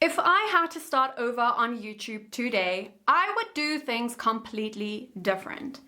If I had to start over on YouTube today, I would do things completely different.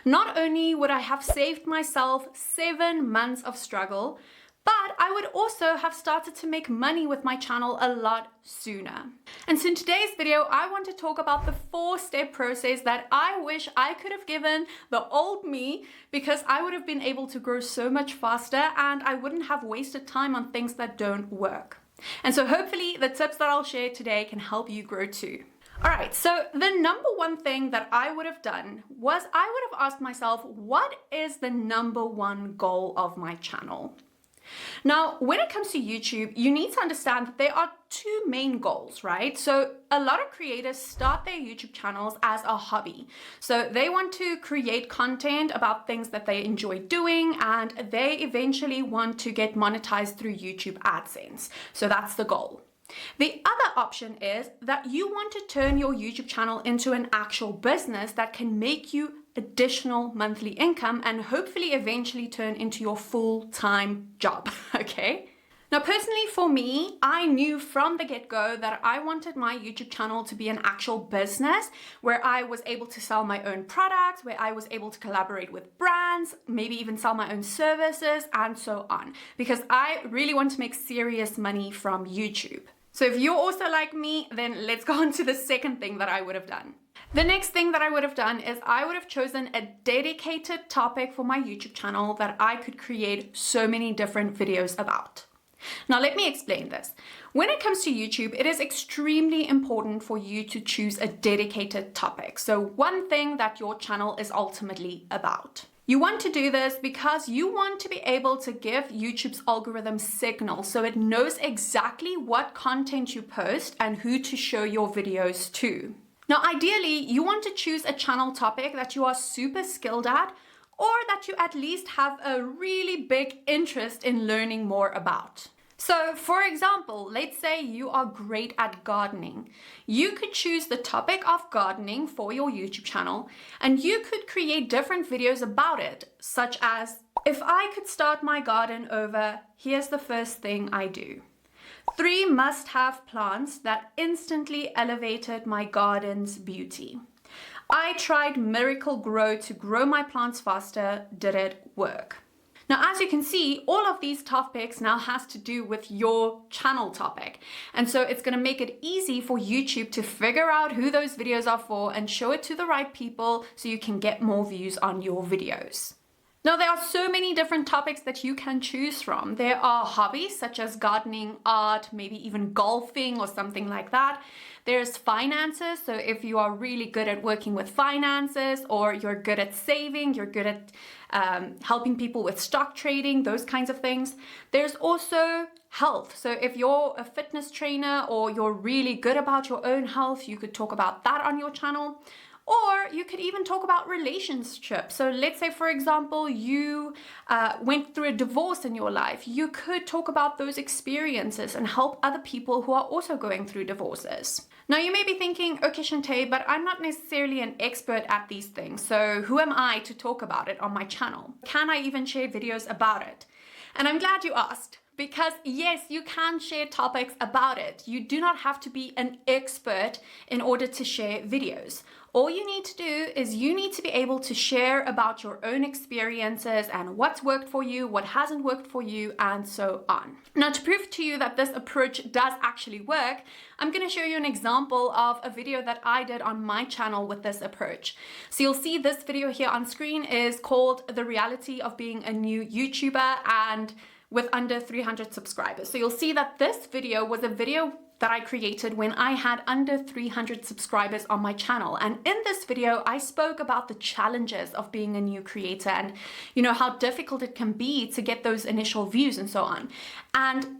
Not only would I have saved myself 7 months of struggle, but I would also have started to make money with my channel a lot sooner. And so in today's video, I want to talk about the 4-step process that I wish I could have given the old me, because I would have been able to grow so much faster and I wouldn't have wasted time on things that don't work. And so hopefully the tips that I'll share today can help you grow too. All right, so the number one thing that I would have done was I would have asked myself, what is the number one goal of my channel? Now, when it comes to YouTube, you need to understand that there are 2 main goals, right? So a lot of creators start their YouTube channels as a hobby. So they want to create content about things that they enjoy doing, and they eventually want to get monetized through YouTube AdSense. So that's the goal. The other option is that you want to turn your YouTube channel into an actual business that can make you additional monthly income and hopefully eventually turn into your full-time job, okay? Now, personally for me, I knew from the get-go that I wanted my YouTube channel to be an actual business where I was able to sell my own products, where I was able to collaborate with brands, maybe even sell my own services, and so on, because I really want to make serious money from YouTube. So if you're also like me, then let's go on to the second thing that I would have done. The next thing that I would have done is I would have chosen a dedicated topic for my YouTube channel that I could create so many different videos about. Now, let me explain this. When it comes to YouTube, it is extremely important for you to choose a dedicated topic. So one thing that your channel is ultimately about. You want to do this because you want to be able to give YouTube's algorithm signal so it knows exactly what content you post and who to show your videos to. Now, ideally, you want to choose a channel topic that you are super skilled at, or that you at least have a really big interest in learning more about. So, for example, let's say you are great at gardening. You could choose the topic of gardening for your YouTube channel, and you could create different videos about it, such as, if I could start my garden over, here's the first thing I do. 3 must-have plants that instantly elevated my garden's beauty. I tried Miracle Grow to grow my plants faster. Did it work? Now, as you can see, all of these topics now has to do with your channel topic. And so it's going to make it easy for YouTube to figure out who those videos are for and show it to the right people so you can get more views on your videos. Now, there are so many different topics that you can choose from. There are hobbies such as gardening, art, maybe even golfing or something like that. There's finances. So if you are really good at working with finances, or you're good at saving, you're good at helping people with stock trading, those kinds of things. There's also health. So if you're a fitness trainer or you're really good about your own health, you could talk about that on your channel. Or you could even talk about relationships. So let's say, for example, you went through a divorce in your life. You could talk about those experiences and help other people who are also going through divorces. Now, you may be thinking, okay, Shantae, but I'm not necessarily an expert at these things. So who am I to talk about it on my channel? Can I even share videos about it? And I'm glad you asked. Because yes, you can share topics about it. You do not have to be an expert in order to share videos. All you need to do is you need to be able to share about your own experiences and what's worked for you, what hasn't worked for you, and so on. Now, to prove to you that this approach does actually work, I'm going to show you an example of a video that I did on my channel with this approach. So you'll see this video here on screen is called The Reality of Being a New YouTuber and with under 300 subscribers. So you'll see that this video was a video that I created when I had under 300 subscribers on my channel. And in this video, I spoke about the challenges of being a new creator and, how difficult it can be to get those initial views and so on. And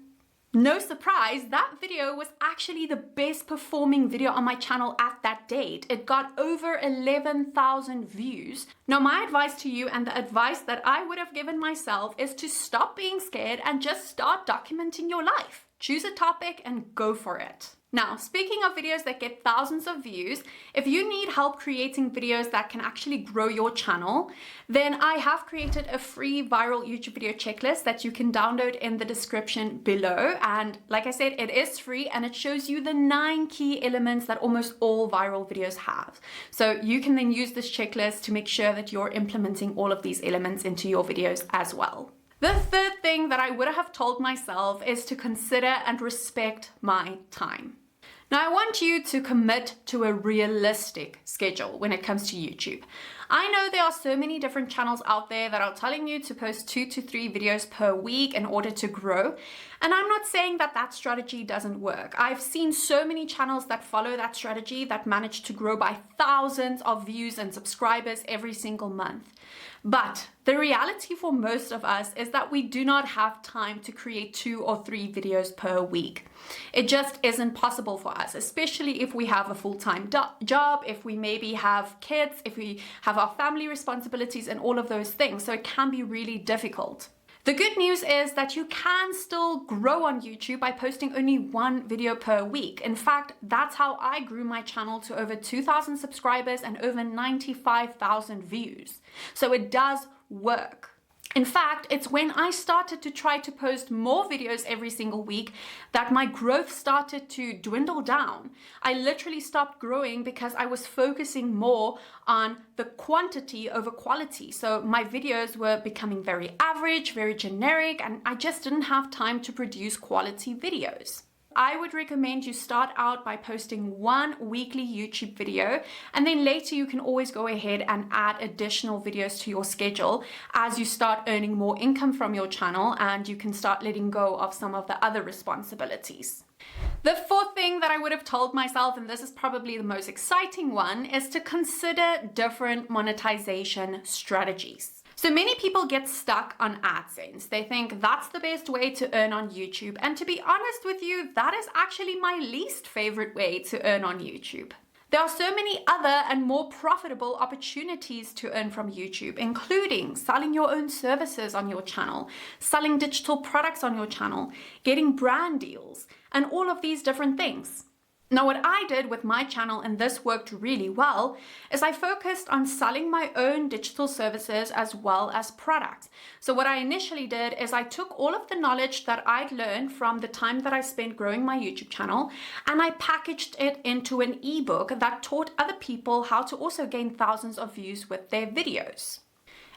no surprise, that video was actually the best performing video on my channel at that date. It got over 11,000 views. Now, my advice to you, and the advice that I would have given myself, is to stop being scared and just start documenting your life. Choose a topic and go for it. Now, speaking of videos that get thousands of views, if you need help creating videos that can actually grow your channel, then I have created a free viral YouTube video checklist that you can download in the description below. And like I said, it is free and it shows you the 9 key elements that almost all viral videos have. So you can then use this checklist to make sure that you're implementing all of these elements into your videos as well. The third thing that I would have told myself is to consider and respect my time. Now, I want you to commit to a realistic schedule when it comes to YouTube. I know there are so many different channels out there that are telling you to post 2 to 3 videos per week in order to grow. And I'm not saying that that strategy doesn't work. I've seen so many channels that follow that strategy that manage to grow by thousands of views and subscribers every single month. But the reality for most of us is that we do not have time to create 2 or 3 videos per week. It just isn't possible for us, especially if we have a full-time job, if we maybe have kids, if we have our family responsibilities and all of those things. So it can be really difficult. The good news is that you can still grow on YouTube by posting only 1 video per week. In fact, that's how I grew my channel to over 2,000 subscribers and over 95,000 views. So it does work. In fact, it's when I started to try to post more videos every single week that my growth started to dwindle down. I literally stopped growing because I was focusing more on the quantity over quality. So my videos were becoming very average, very generic, and I just didn't have time to produce quality videos. I would recommend you start out by posting 1 weekly YouTube video, and then later you can always go ahead and add additional videos to your schedule as you start earning more income from your channel and you can start letting go of some of the other responsibilities. The fourth thing that I would have told myself, and this is probably the most exciting one, is to consider different monetization strategies. So many people get stuck on AdSense. They think that's the best way to earn on YouTube. And to be honest with you, that is actually my least favorite way to earn on YouTube. There are so many other and more profitable opportunities to earn from YouTube, including selling your own services on your channel, selling digital products on your channel, getting brand deals, and all of these different things. Now, what I did with my channel, and this worked really well, is I focused on selling my own digital services as well as products. So what I initially did is I took all of the knowledge that I'd learned from the time that I spent growing my YouTube channel, and I packaged it into an ebook that taught other people how to also gain thousands of views with their videos.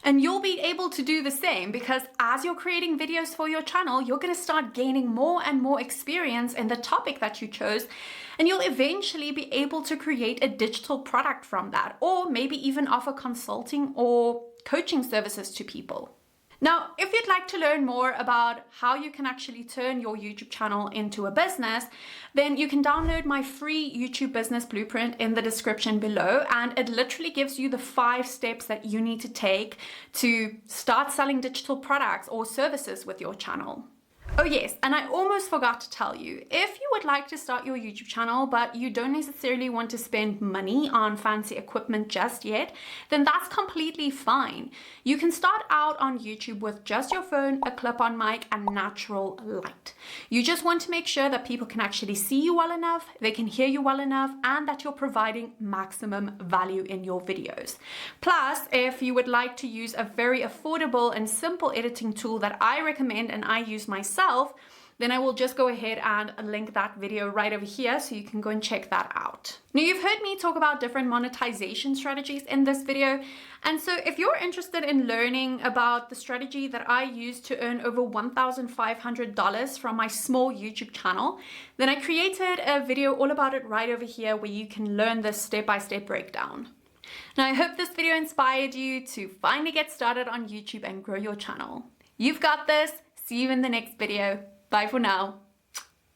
And you'll be able to do the same because as you're creating videos for your channel, you're going to start gaining more and more experience in the topic that you chose, and you'll eventually be able to create a digital product from that, or maybe even offer consulting or coaching services to people. Now, if you'd like to learn more about how you can actually turn your YouTube channel into a business, then you can download my free YouTube business blueprint in the description below, and it literally gives you the 5 steps that you need to take to start selling digital products or services with your channel. Oh yes, and I almost forgot to tell you, if you would like to start your YouTube channel, but you don't necessarily want to spend money on fancy equipment just yet, then that's completely fine. You can start out on YouTube with just your phone, a clip-on mic, and natural light. You just want to make sure that people can actually see you well enough, they can hear you well enough, and that you're providing maximum value in your videos. Plus, if you would like to use a very affordable and simple editing tool that I recommend and I use myself, then I will just go ahead and link that video right over here so you can go and check that out. Now, you've heard me talk about different monetization strategies in this video, and so if you're interested in learning about the strategy that I use to earn over $1,500 from my small YouTube channel, then I created a video all about it right over here where you can learn this step-by-step breakdown. Now, I hope this video inspired you to finally get started on YouTube and grow your channel. You've got this. See you in the next video. Bye for now.